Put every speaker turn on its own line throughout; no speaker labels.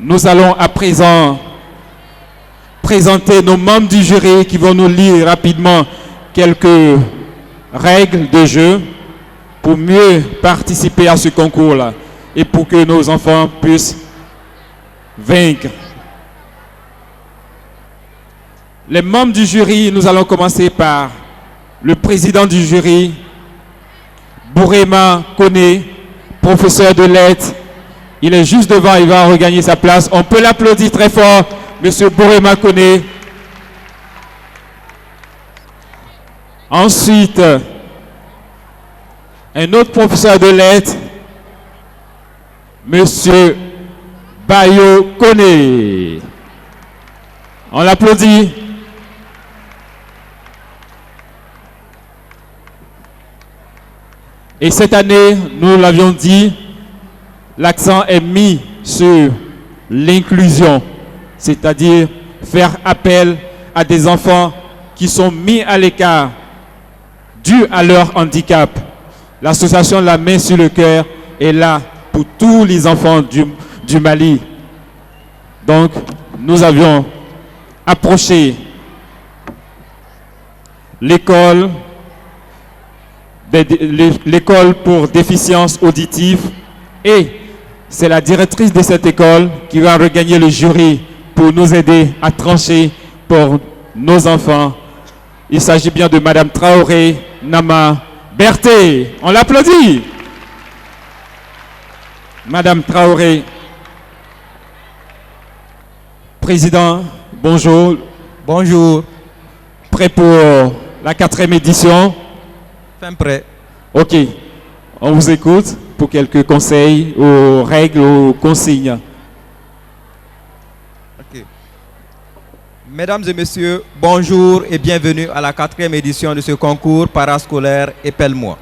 Nous allons à présent présenter nos membres du jury qui vont nous lire rapidement quelques règles de jeu pour mieux participer à ce concours-là et pour que nos enfants puissent vaincre. Les membres du jury, nous allons commencer par le président du jury, Bourema Koné, professeur de lettres. Il est juste devant, il va regagner sa place. On peut l'applaudir très fort, monsieur Bourema Koné. Ensuite, un autre professeur de lettres, monsieur Bayo Koné. On l'applaudit. Et cette année, nous l'avions dit, l'accent est mis sur l'inclusion, c'est-à-dire faire appel à des enfants qui sont mis à l'écart dû à leur handicap. L'association La Main sur le Cœur est là pour tous les enfants du Mali. Donc, nous avions approché l'école pour déficience auditive et c'est la directrice de cette école qui va regagner le jury pour nous aider à trancher pour nos enfants. Il s'agit bien de Madame Traoré Nama Berté. On l'applaudit. Madame Traoré. Président, bonjour.
Bonjour.
Prêt pour la 4e édition?
Fin prêt.
Ok. On vous écoute pour quelques conseils aux règles, aux consignes.
Ok. Mesdames et messieurs, bonjour et bienvenue à la 4e édition de ce concours parascolaire Épelle-moi.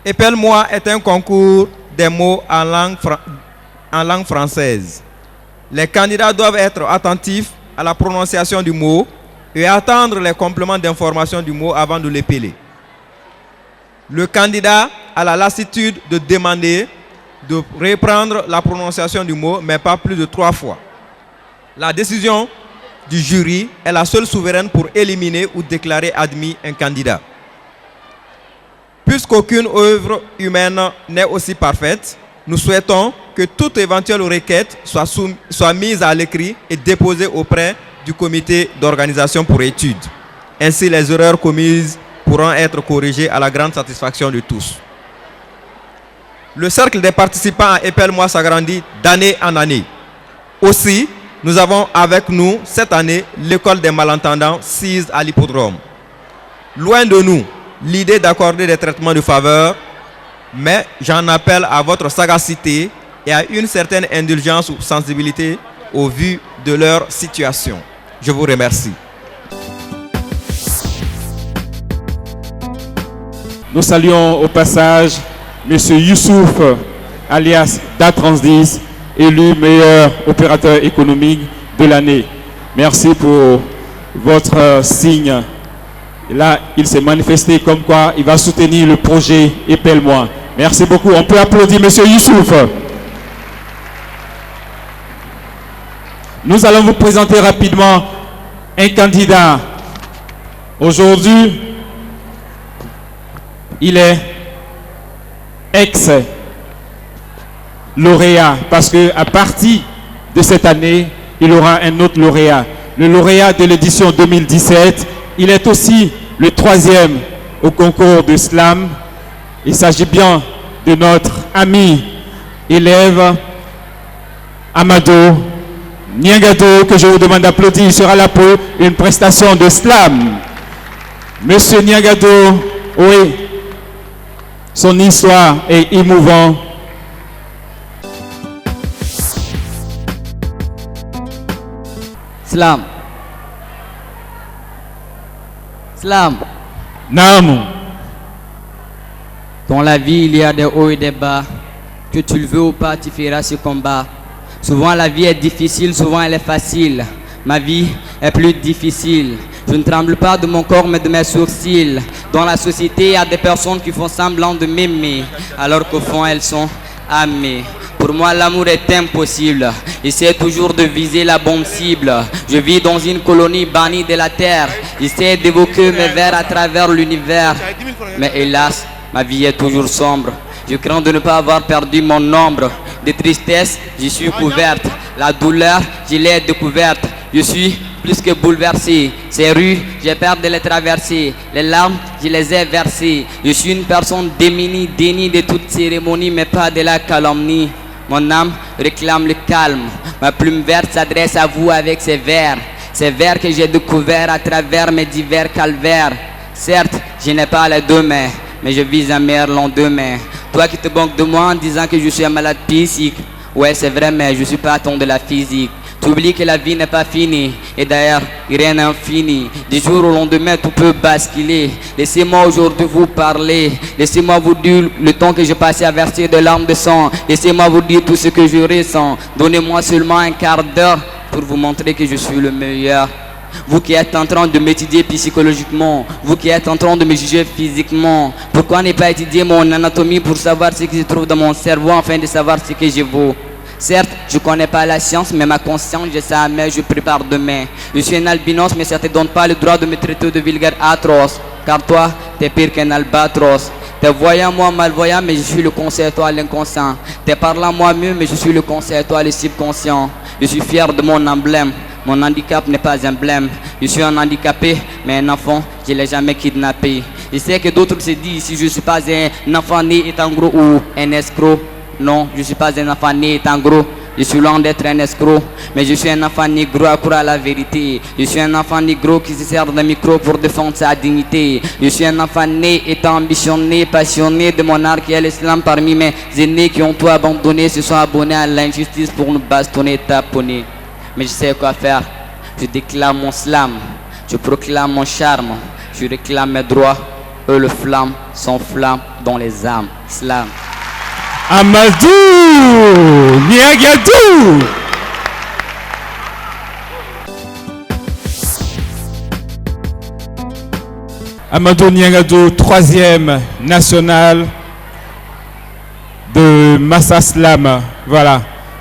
Épelle-moi est un concours des mots en langue française. Les candidats doivent être attentifs à la prononciation du mot et attendre les compléments d'information du mot avant de l'épeler. Le candidat a la lassitude de demander de reprendre la prononciation du mot, mais pas plus de 3 fois. La décision du jury est la seule souveraine pour éliminer ou déclarer admis un candidat. Puisqu'aucune œuvre humaine n'est aussi parfaite, nous souhaitons que toute éventuelle requête soit mise à l'écrit et déposée auprès du comité d'organisation pour études. Ainsi, les erreurs commises pourront être corrigées à la grande satisfaction de tous. Le cercle des participants à Épelle-moi s'agrandit d'année en année. Aussi, nous avons avec nous cette année l'école des malentendants sise à l'hippodrome. Loin de nous l'idée d'accorder des traitements de faveur, mais j'en appelle à votre sagacité et à une certaine indulgence ou sensibilité au vu de leur situation. Je vous remercie.
Nous saluons au passage M. Youssouf, alias DA3010, élu meilleur opérateur économique de l'année. Merci pour votre signe. Et là, il s'est manifesté comme quoi il va soutenir le projet Épelle-moi. Merci beaucoup. On peut applaudir M. Youssouf. Nous allons vous présenter rapidement un candidat. Aujourd'hui, il est ex-lauréat parce qu'à partir de cette année, il aura un autre lauréat. Le lauréat de l'édition 2017, il est aussi le 3e au concours de slam. Il s'agit bien de notre ami élève Amadou Niangado, que je vous demande d'applaudir. Il sera là pour une prestation de slam. Monsieur Niangado, oui, son histoire est émouvante.
Slam. Slam.
Nam.
Dans la vie, il y a des hauts et des bas. Que tu le veux ou pas, tu feras ce combat. Souvent, la vie est difficile, souvent, elle est facile. Ma vie est plus difficile. Je ne tremble pas de mon corps, mais de mes sourcils. Dans la société, il y a des personnes qui font semblant de m'aimer, alors qu'au fond, elles sont amées. Pour moi, l'amour est impossible. J'essaie toujours de viser la bonne cible. Je vis dans une colonie bannie de la terre. J'essaie d'évoquer mes vers à travers l'univers. Mais hélas, ma vie est toujours sombre. Je crains de ne pas avoir perdu mon nombre. De tristesse, j'y suis couverte. La douleur, je l'ai découverte. Je suis plus que bouleversé. Ces rues, j'ai peur de les traverser. Les larmes, je les ai versées. Je suis une personne démunie, dénie de toute cérémonie, mais pas de la calomnie. Mon âme réclame le calme. Ma plume verte s'adresse à vous avec ces vers. Ces vers que j'ai découverts à travers mes divers calvaires. Certes, je n'ai pas les deux mains, mais je vise un meilleur lendemain. Toi qui te banques de moi en disant que je suis un malade psychique. Ouais, c'est vrai, mais je suis pas ton de la physique. Tu oublies que la vie n'est pas finie. Et d'ailleurs, rien n'est infini. Du jour au lendemain, tout peut basculer. Laissez-moi aujourd'hui vous parler. Laissez-moi vous dire le temps que j'ai passé à verser de larmes de sang. Laissez-moi vous dire tout ce que je ressens. Donnez-moi seulement un quart d'heure pour vous montrer que je suis le meilleur. Vous qui êtes en train de m'étudier psychologiquement, vous qui êtes en train de me juger physiquement, pourquoi ne pas étudier mon anatomie pour savoir ce qui se trouve dans mon cerveau afin de savoir ce que je vaux? Certes, je ne connais pas la science, mais ma conscience, je sais, mais je prépare demain. Je suis un albinos, mais ça ne te donne pas le droit de me traiter de vulgaire atroce. Car toi, t'es pire qu'un albatros. T'es voyant, moi malvoyant, mais je suis le conscient, toi l'inconscient. T'es parlant, moi mieux, mais je suis le conscient, toi le subconscient. Je suis fier de mon emblème. Mon handicap n'est pas un blême. Je suis un handicapé, mais un enfant, je ne l'ai jamais kidnappé. Je sais que d'autres se disent si je ne suis pas un enfant né étant gros ou un escroc. Non, je ne suis pas un enfant né étant gros. Je suis loin d'être un escroc, mais je suis un enfant négro accro à la vérité. Je suis un enfant négro qui se sert d'un micro pour défendre sa dignité. Je suis un enfant né étant ambitionné, passionné de mon art qui est l'islam. Parmi mes aînés qui ont tout abandonné se sont abonnés à l'injustice pour nous bastonner, taponner. Mais je sais quoi faire. Je déclare mon slam. Je proclame mon charme. Je réclame mes droits. Eux, le flamme, s'enflamme dans les âmes. Slam.
Amadou Niagadou. Amadou Niagadou, 3e national de Massa Slam. Voilà.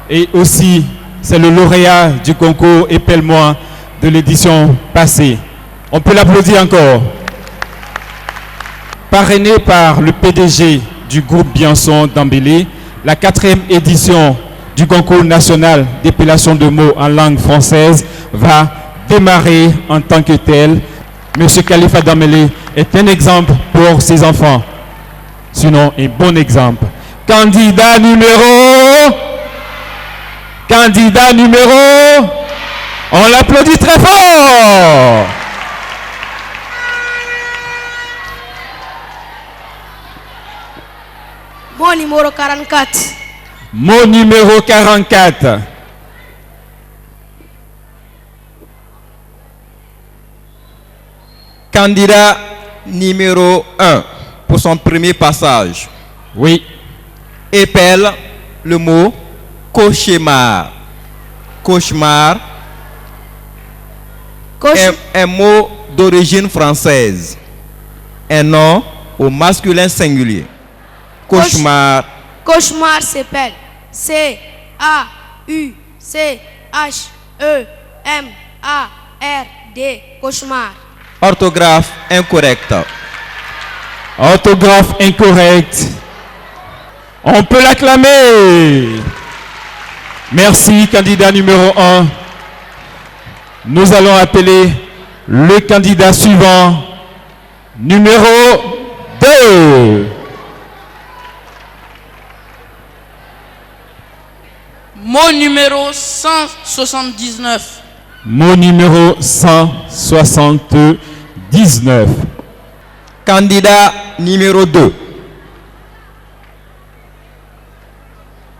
Et aussi, c'est le lauréat du concours Épelle-moi de l'édition passée. On peut l'applaudir encore. Parrainé par le PDG du groupe Bianson d'Ambélé, la 4e édition du concours national d'épellation de mots en langue française va démarrer en tant que tel. Monsieur Khalifa Dambélé est un exemple pour ses enfants. Sinon, un bon exemple. Candidat numéro, on l'applaudit très fort.
Mot numéro 44.
Mot numéro 44.
Candidat numéro 1 pour son premier passage.
Oui.
Épelle le mot cauchemar. Cauchemar est un mot d'origine française. Un nom au masculin singulier. Cauchemar.
Cauchemar s'appelle C-A-U-C-H-E-M-A-R-D. Cauchemar.
Orthographe incorrecte.
Orthographe incorrecte. On peut l'acclamer. Merci, candidat numéro 1. Nous allons appeler le candidat suivant, numéro 2.
Mot numéro 179.
Mot numéro 179.
Candidat numéro 2.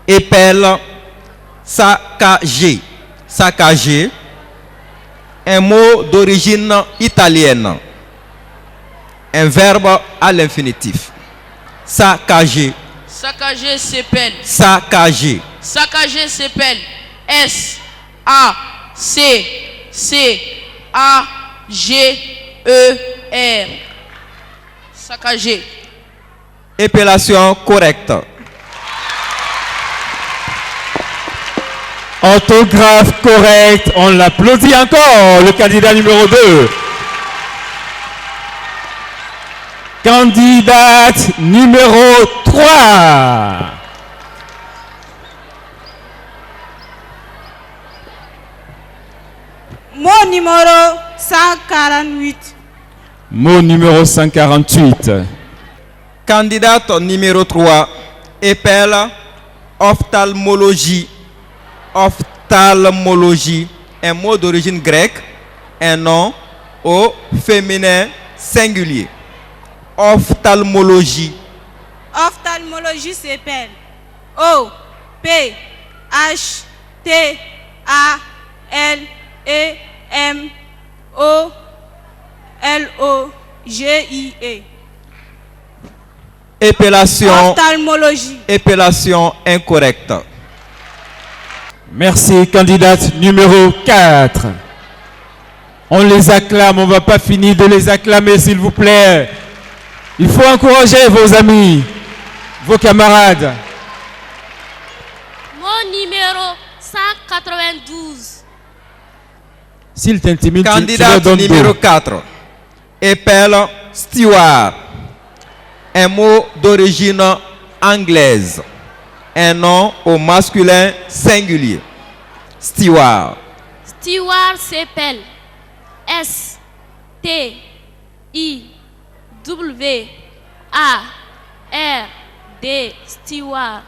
Épelle saccager. Saccager, un mot d'origine italienne. Un verbe à l'infinitif. Saccager.
Saccager s'appelle.
Saccager.
Saccager s'appelle S-A-C-C-A-G-E-R. Saccager.
Épellation correcte.
Orthographe correcte. On l'applaudit encore, le candidat numéro 2. Candidate numéro 3.
Mot numéro 148.
Mot numéro 148.
Candidate numéro 3. Épelle ophtalmologie. Ophtalmologie, un mot d'origine grecque, un nom au féminin singulier. Ophtalmologie.
Ophtalmologie s'appelle O P H T A L E M O L O G I E.
Épellation. Épellation incorrecte.
Merci, candidate numéro 4. On les acclame, on ne va pas finir de les acclamer, s'il vous plaît. Il faut encourager vos amis, vos camarades.
Mot numéro 192.
S'il t'intimide, tu leur
Candidate
donnes
numéro
dos.
4. Épelle steward. Un mot d'origine anglaise. Un nom au masculin singulier. Steward.
Steward s'appelle S T I W A R D. Steward.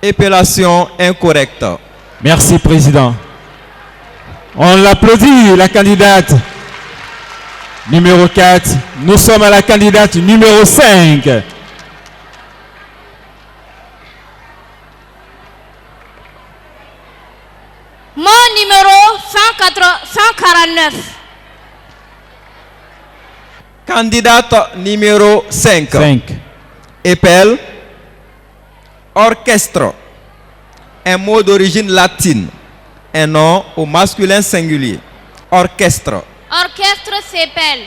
Épellation incorrecte.
Merci, Président. On l'applaudit, la candidate numéro 4. Nous sommes à la candidate numéro 5.
Mot numéro 149.
Candidate numéro 5.
5.
Épelle orchestre. Un mot d'origine latine. Un nom au masculin singulier. Orchestre.
Orchestre s'appelle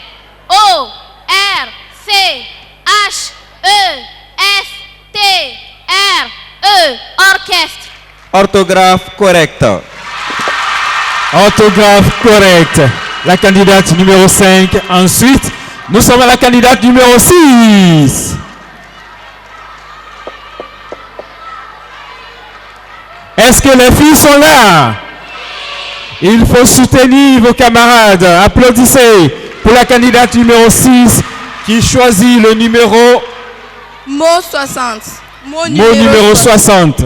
O R C H E S T R E. Orchestre.
Orthographe correcte.
Orthographe correcte. La candidate numéro 5. Ensuite, nous sommes à la candidate numéro 6. Est-ce que les filles sont là? Il faut soutenir vos camarades. Applaudissez pour la candidate numéro 6 qui choisit le numéro...
Mot 60.
Mot numéro 60.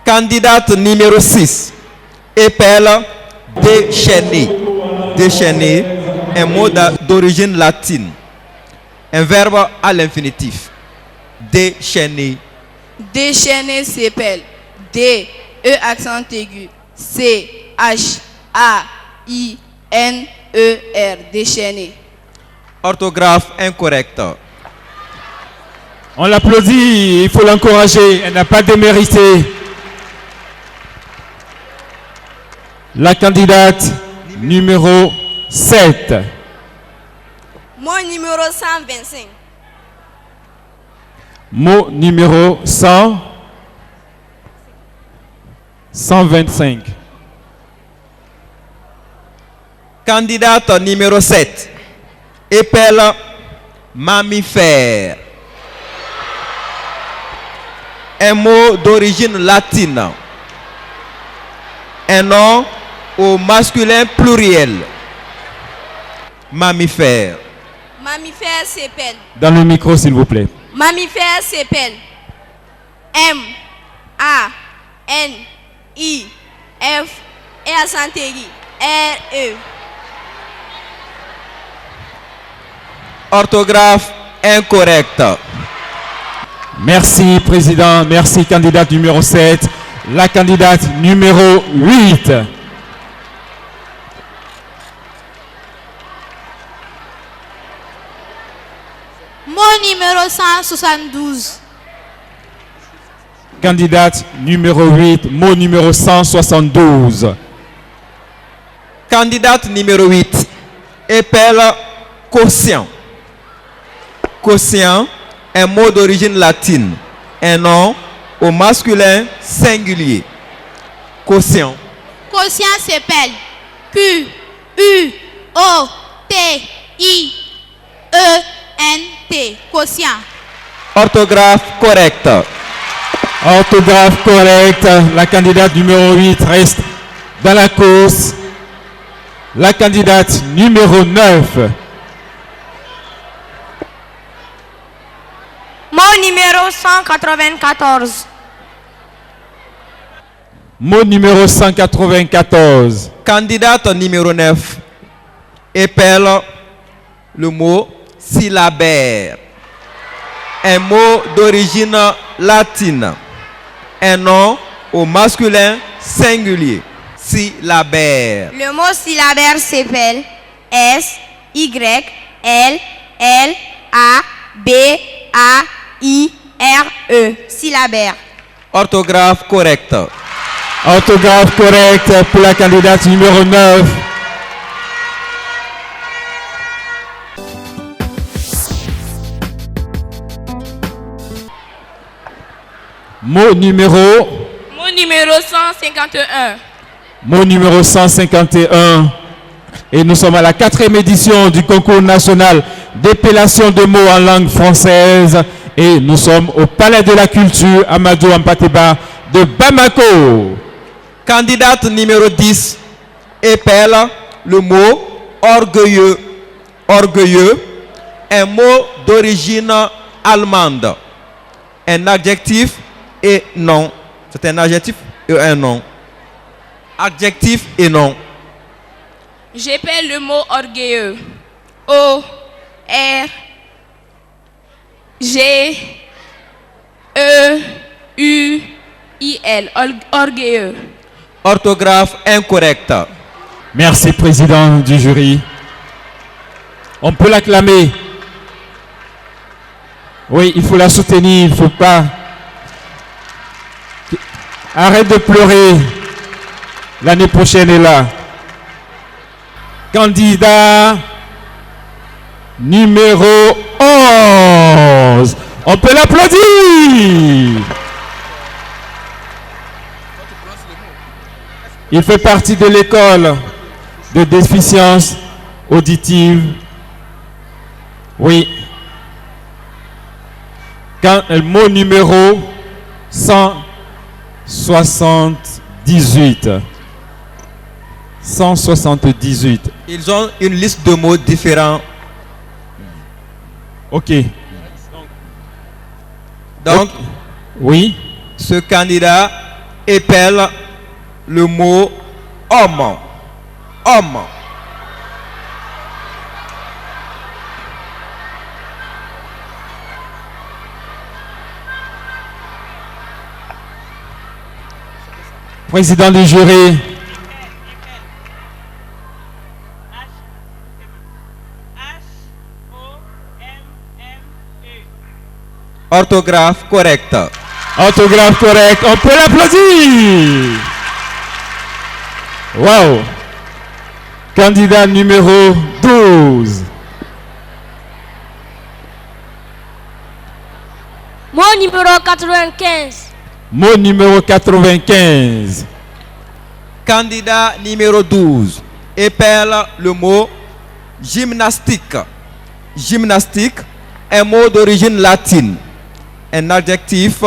Candidate numéro 6. Épelle déchaîner. Déchaîner, un mot d'origine latine. Un verbe à l'infinitif. Déchaîner.
Déchaîner s'appelle D E accent aigu C H A I N E R. Déchaîner.
Orthographe incorrecte.
On l'applaudit, il faut l'encourager. Elle n'a pas démérité. La candidate numéro 7.
Mot numéro 125.
Mot numéro 125.
Candidate numéro 7. Épelle mammifère. Un mot d'origine latine. Un nom au masculin pluriel. Mammifère.
Mammifère s'appelle.
Dans le micro, s'il vous plaît.
Mammifère s'appelle M A N I F et accent aigu R E.
Orthographe incorrecte.
Merci, Président. Merci, candidate numéro 7. La candidate numéro 8.
Mot numéro 172.
Candidate numéro 8. Mot numéro 172.
Candidate numéro 8. Épelle quotient. Quotient, un mot d'origine latine. Un nom au masculin singulier. Quotient.
Quotient s'appelle Q, U, O, T, I, E, N, T. Quotient.
Orthographe correcte.
Orthographe correcte. La candidate numéro 8 reste dans la course. La candidate numéro 9.
Mot numéro 194.
Mot numéro 194.
Candidate numéro 9 épelle le mot syllabaire. Un mot d'origine latine. Un nom au masculin singulier. Syllabaire.
Le mot syllabaire s'appelle S, Y, L, L, A, B, A, I, R, E. Syllabaire.
Orthographe correcte.
Orthographe correcte pour la candidate numéro 9. Mot numéro
151.
Mot numéro 151. Et nous sommes à la 4e édition du concours national d'épellation de mots en langue française. Et nous sommes au Palais de la Culture Amadou Hampâté-Bâ de Bamako.
Candidate numéro 10 épelle le mot orgueilleux. Orgueilleux, un mot d'origine allemande. Un adjectif et nom. C'est un adjectif et un nom. Adjectif et nom.
J'épelle le mot orgueilleux. O, R, G, E, U, I, L. Orgueilleux.
Orthographe incorrecte.
Merci, président du jury. On peut l'acclamer. Oui, il faut la soutenir, il ne faut pas. Arrête de pleurer. L'année prochaine est là. Candidat numéro 11. On peut l'applaudir. Il fait partie de l'école de déficience auditive. Oui. Quand le mot numéro 178. 178.
Ils ont une liste de mots différents.
Ok.
Donc,
oui.
ce candidat épelle le mot homme. Homme.
Président du jury.
Orthographe correcte.
Orthographe correcte. On peut l'applaudir. Wow. Candidat numéro 12.
Mot numéro 95.
Mot numéro 95.
Candidat numéro 12 épelle le mot gymnastique. Gymnastique, un mot d'origine latine. Un adjectif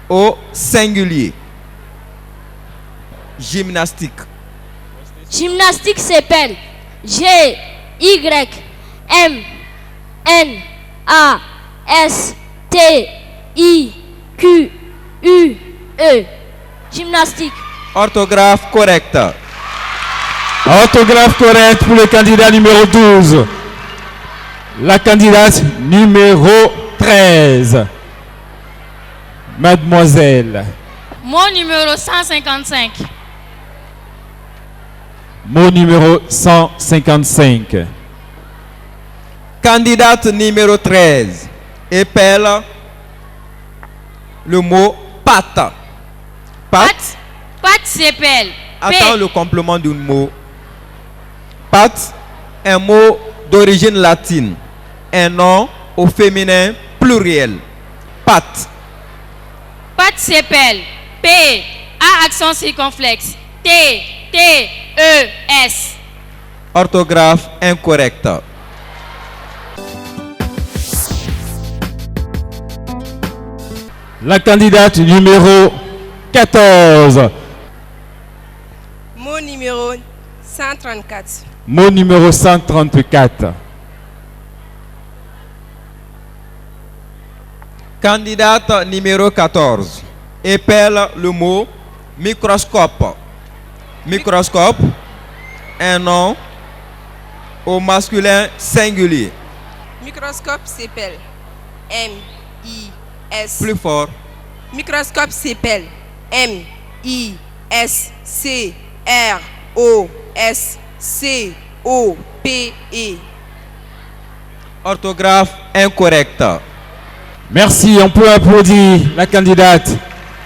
au singulier. Gymnastique.
Gymnastique s'appelle G, Y, M, N, A, S, T, I, Q, U, E. Gymnastique.
Orthographe correcte.
Orthographe correcte pour le candidat numéro 12. La candidate numéro 13. Mademoiselle.
Mot numéro 155.
Mot numéro 155.
Candidate numéro 13 épelle le mot pâte. Pâte.
Pâte s'appelle
Attends le complément d'un mot. Pâte, un mot d'origine latine. Un nom au féminin pluriel. Pâte.
s'appelle P, A accent circonflexe, T, T, E, S.
Orthographe incorrecte.
La candidate numéro 14.
Mot numéro 134.
Mot numéro 134.
Candidate numéro 14. Épelle le mot microscope. Microscope, un nom au masculin singulier.
Microscope s'appelle M-I-S.
Plus fort.
Microscope s'appelle M-I-S-C-R-O-S-C-O-P-E.
Orthographe incorrecte.
Merci, on peut applaudir la candidate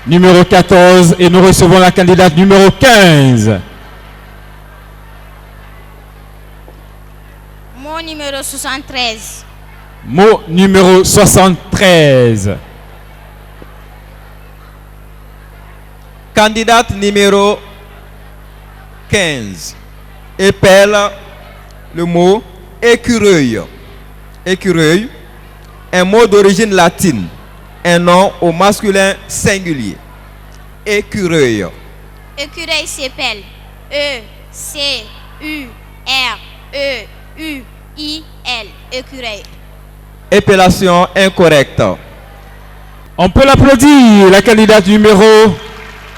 numéro 14 et nous recevons la candidate numéro 15.
Mot numéro 73.
Mot numéro 73.
Candidate numéro 15. Épelle le mot écureuil. Écureuil, un mot d'origine latine, un nom au masculin singulier. Écureuil.
Écureuil s'appelle E-C-U-R-E-U-I-L. Écureuil.
Épellation incorrecte.
On peut l'applaudir, la candidate numéro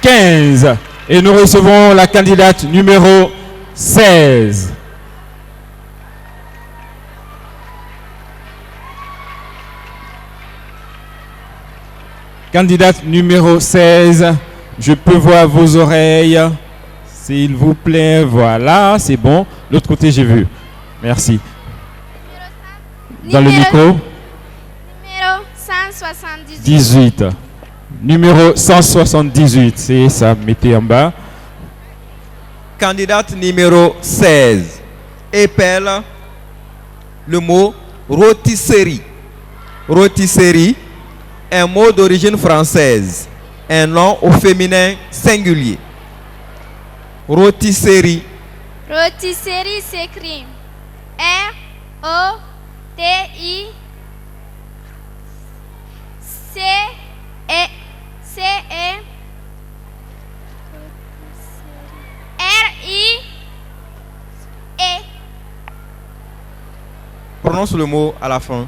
15. Et nous recevons la candidate numéro 16. Candidate numéro 16, je peux voir vos oreilles, s'il vous plaît. Voilà, c'est bon. L'autre côté, j'ai vu. Merci. Dans le micro.
Numéro 178.
18. Numéro 178, c'est ça, mettez en bas.
Candidate numéro 16. Épelle le mot rôtisserie. Rôtisserie, un mot d'origine française, un nom au féminin singulier. Rôtisserie.
Rôtisserie s'écrit R-O-T-I-C-E-R-I-E.
Prononce le mot à la fin.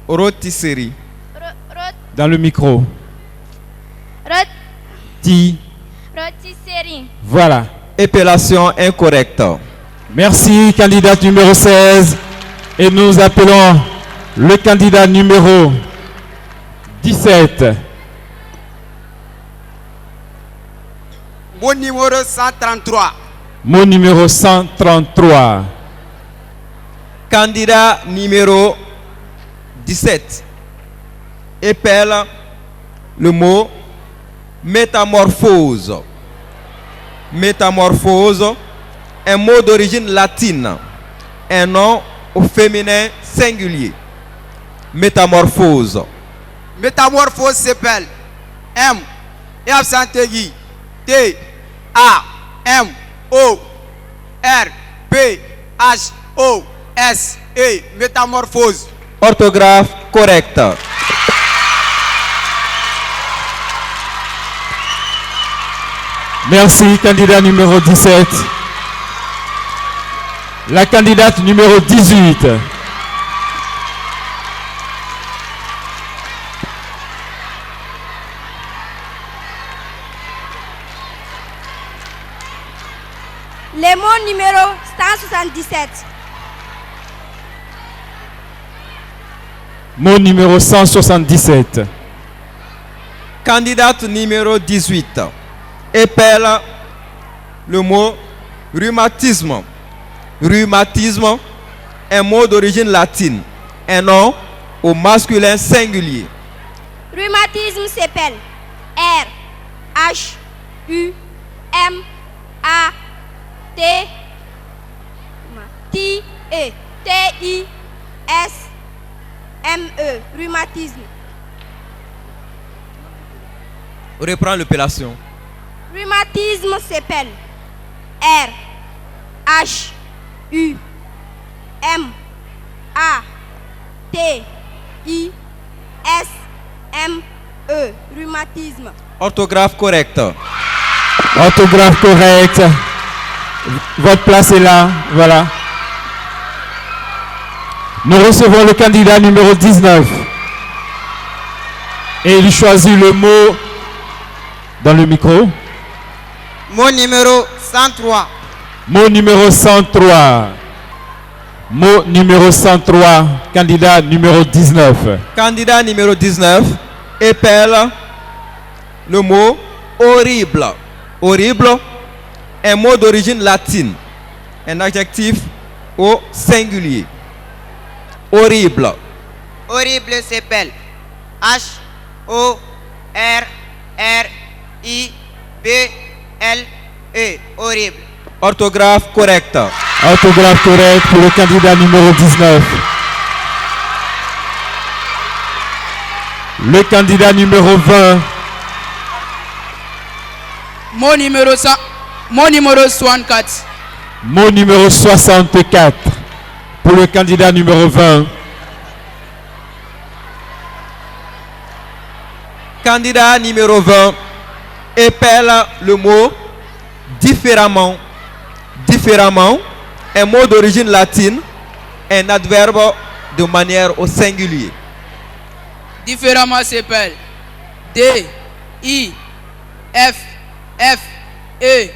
Rôtisserie.
Dans le micro.
Rôtisserie.
Voilà.
Épellation incorrecte.
Merci, candidate numéro 16. Et nous appelons le candidat numéro 17.
Mot numéro 133.
Mot numéro 133.
Candidat numéro 17. Épelle le mot métamorphose. Métamorphose, un mot d'origine latine, un nom au féminin singulier. Métamorphose.
Métamorphose s'appelle M et absent aigu T A M O R P H O S E. Métamorphose.
Orthographe correcte.
Merci, candidat numéro 17. La candidate numéro 18.
Les mots numéro 177.
Mot numéro 177.
Candidate numéro 18. Épelle le mot rhumatisme. Rhumatisme, un mot d'origine latine, un nom au masculin singulier.
Rhumatisme s'appelle R H U M A T T E T I S M E. Rhumatisme.
Reprends l'appellation.
Rhumatisme s'appelle R H U M A T I S M E. Rhumatisme.
Orthographe correcte.
Orthographe correcte. Votre place est là. Voilà. Nous recevons le candidat numéro 19. Et il choisit le mot dans le micro.
Mot numéro 103.
Mot numéro 103. Mot numéro 103. Candidat numéro 19.
Candidat numéro 19 épelle le mot horrible. Horrible, un mot d'origine latine, un adjectif au singulier. Horrible.
Horrible s'appelle H O R R I B L E. Horrible.
Orthographe correcte.
Orthographe correcte pour le candidat numéro 19. Le candidat numéro 20.
Mot numéro 64.
Mot numéro 64 pour le candidat numéro 20.
Candidat numéro 20 épelle le mot différemment. Différemment, un mot d'origine latine, un adverbe de manière au singulier.
Différemment s'appelle D I F F E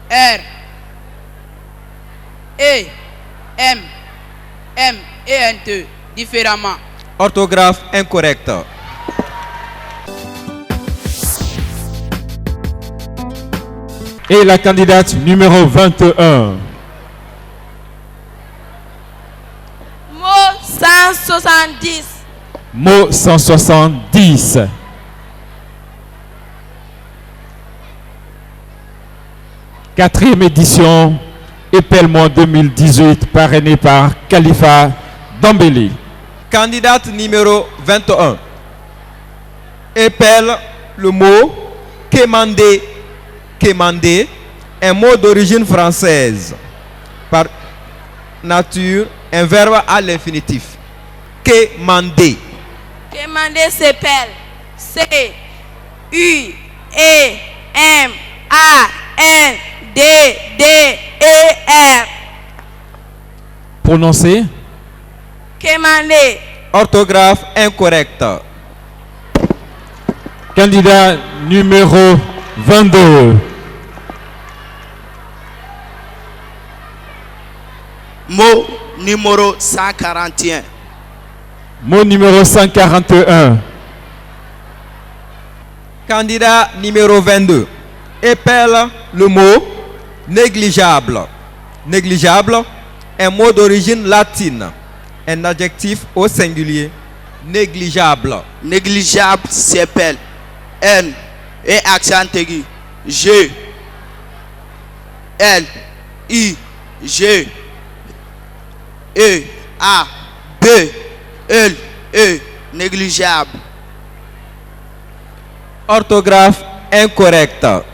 R E M M E N T. Différemment.
Orthographe incorrecte.
Et la candidate numéro 21.
Mot 170.
Mot 170. Quatrième édition, Épelle-moi 2018, parrainé par Khalifa Dambélé.
Candidate numéro 21 épelle le mot quémander. Quémander, un mot d'origine française. Par nature, un verbe à l'infinitif. Quémander.
Quémander s'appelle C U E M A N D D E R.
Prononcé.
Quémander.
Orthographe incorrecte.
Candidat numéro 22.
Mot numéro 141.
Mot numéro 141.
Candidat numéro 22 épelle le mot négligeable. Négligeable, un mot d'origine latine, un adjectif au singulier. Négligeable.
Négligeable s'appelle N et accent aigu G L I G E A B L E. Négligeable.
Orthographe incorrecte.